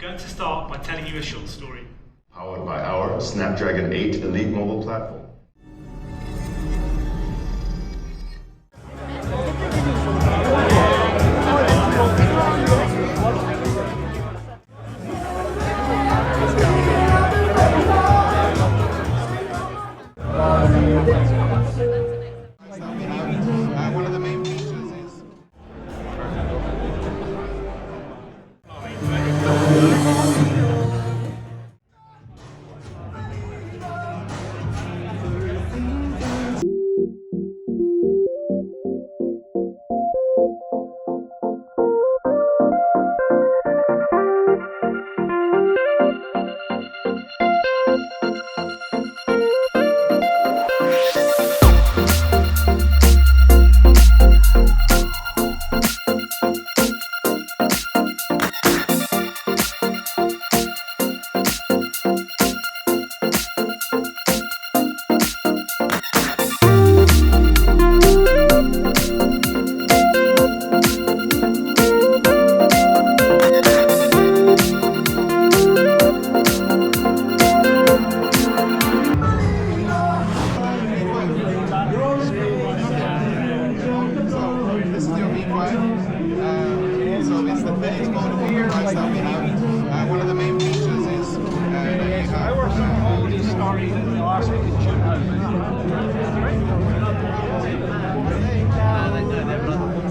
going to start by telling you a short story. Powered by our Snapdragon 8 Elite mobile platform. One of the main features is one of the main features is I worked on all these stories in the last week in June.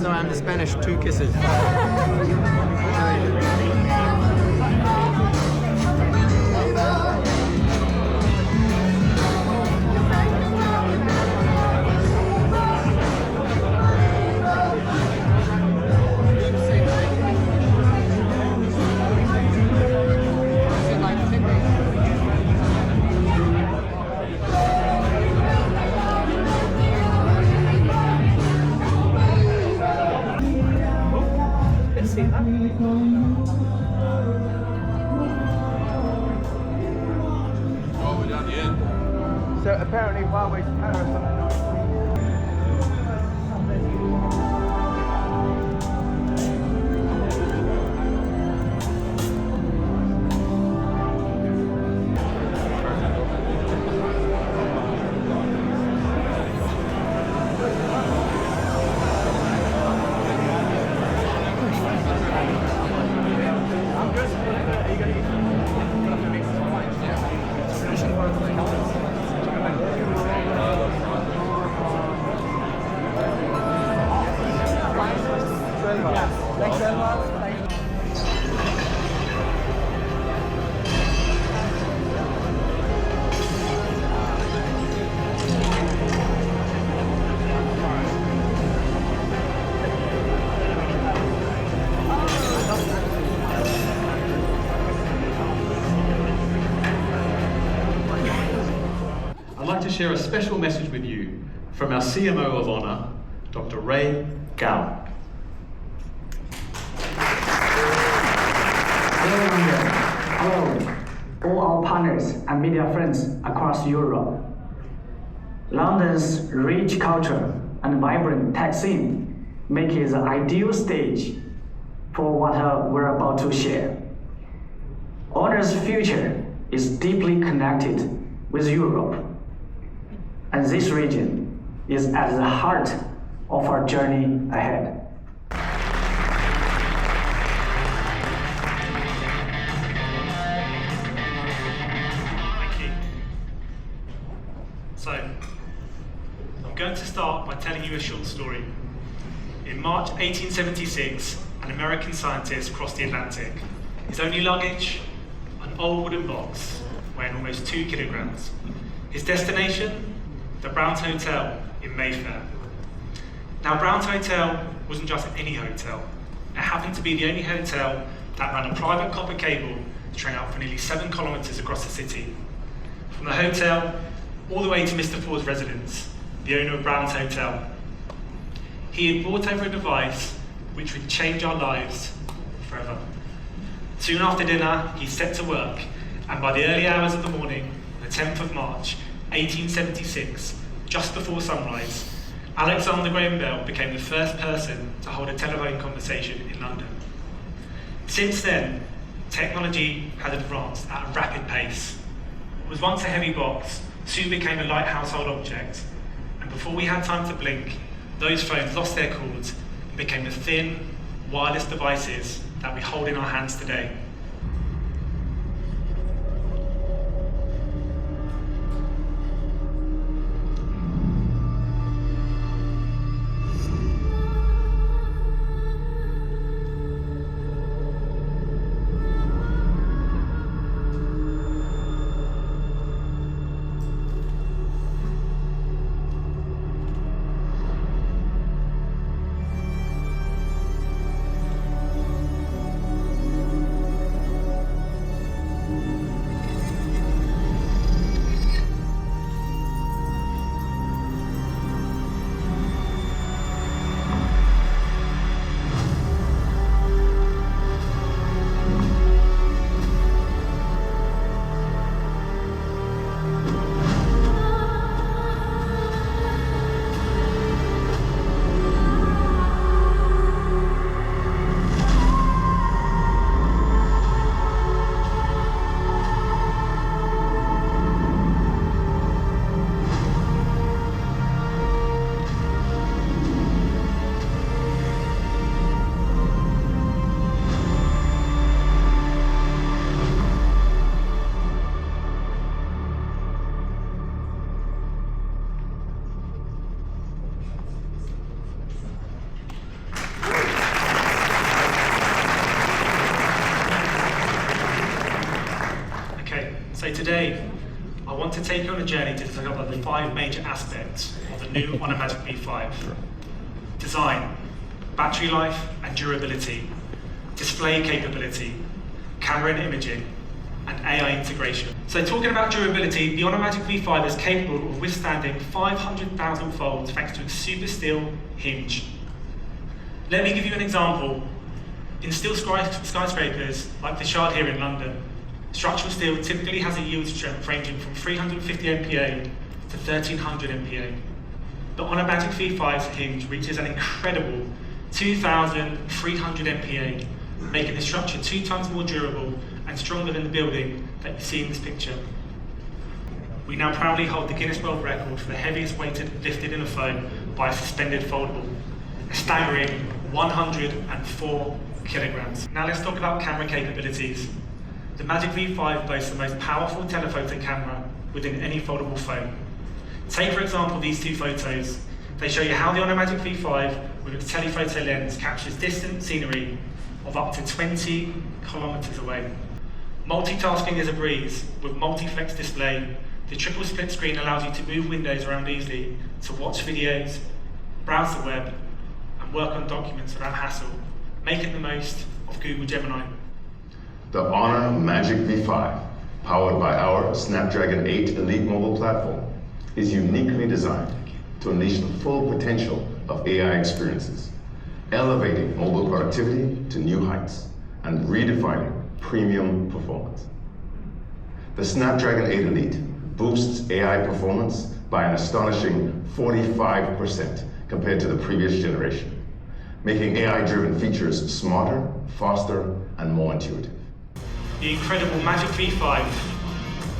So I'm the Spanish two kisses. So apparently Huawei's Paris. I'd like to share a special message with you from our CMO of Honour, Dr. Ray Gao. Hello, all our partners and media friends across Europe. London's rich culture and vibrant tech scene make it the ideal stage for what we're about to share. Honor's future is deeply connected with Europe, and this region is at the heart of our journey ahead. So, I'm going to start by telling you a short story. In March 1876, an American scientist crossed the Atlantic. His only luggage? An old wooden box weighing almost 2 kilograms. His destination? The Brown's Hotel in Mayfair. Now, Brown's Hotel wasn't just any hotel. It happened to be the only hotel that ran a private copper cable stretching out for nearly 7 kilometers across the city. From the hotel all the way to Mr. Ford's residence, the owner of Brown's Hotel. He had brought over a device which would change our lives forever. Soon after dinner, he set to work, and by the early hours of the morning, the 10th of March, 1876, just before sunrise, Alexander Graham Bell became the first person to hold a telephone conversation in London. Since then, technology had advanced at a rapid pace. What was once a heavy box soon became a light household object, and before we had time to blink, those phones lost their cords and became the thin, wireless devices that we hold in our hands today. So today, I want to take you on a journey to discover the 5 major aspects of the new Magic V5. Design, battery life and durability, display capability, camera and imaging, and AI integration. So talking about durability, the Magic V5 is capable of withstanding 500,000 folds thanks to its super steel hinge. Let me give you an example. In steel skyscrapers, like the Shard here in London, structural steel typically has a yield strength ranging from 350 MPa to 1300 MPa. The Magic V5's hinge reaches an incredible 2300 MPa, making the structure 2 times more durable and stronger than the building that you see in this picture. We now proudly hold the Guinness World Record for the heaviest weight lifted in a phone by a suspended foldable, a staggering 104 kilograms. Now let's talk about camera capabilities. The Magic V5 boasts the most powerful telephoto camera within any foldable phone. Take, for example, these 2 photos. They show you how the Magic V5 with its telephoto lens captures distant scenery of up to 20 kilometers away. Multitasking is a breeze. With multi-flex display, the triple split screen allows you to move windows around easily to watch videos, browse the web, and work on documents without hassle, making the most of Google Gemini. The Honor Magic V5, powered by our Snapdragon 8 Elite mobile platform, is uniquely designed to unleash the full potential of AI experiences, elevating mobile productivity to new heights and redefining premium performance. The Snapdragon 8 Elite boosts AI performance by an astonishing 45% compared to the previous generation, making AI-driven features smarter, faster, and more intuitive. The incredible Magic V5,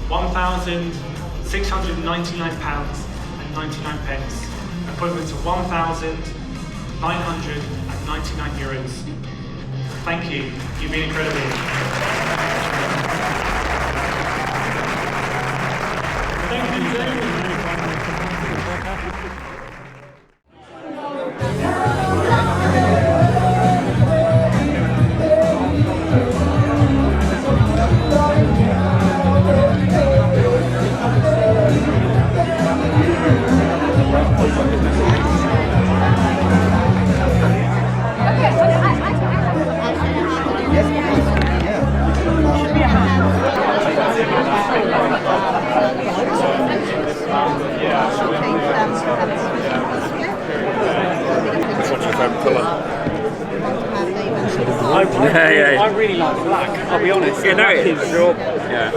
£1,699.99, equivalent to €1,999. Thank you, you've been incredible. Thank you, I really like black, I'll be honest. Yeah, no, it is. Sure. Yeah.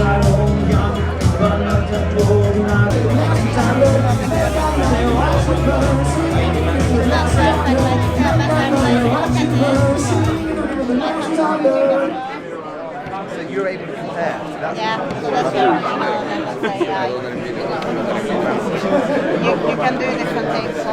So you're able to compare. That's Yeah, so that's the original and then that's AI. You can do different things, so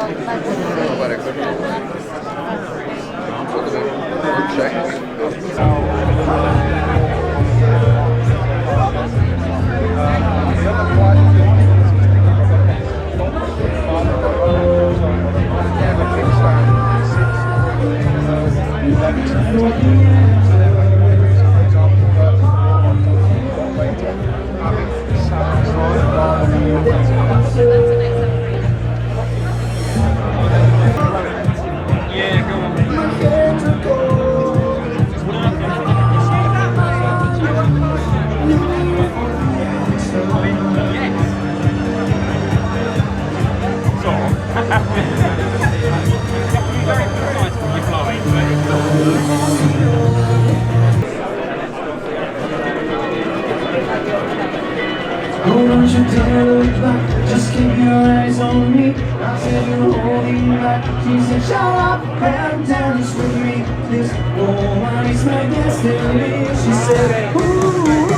Oh, don't you dare look back, just keep your eyes on me. I said you're holding back. She said, shut up and dance with me. This woman is my destiny. She said, ooh,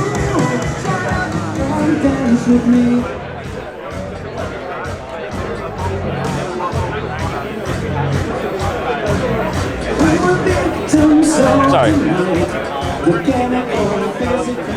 shut up and dance with me. We were victims of Sorry. the chemical, physical.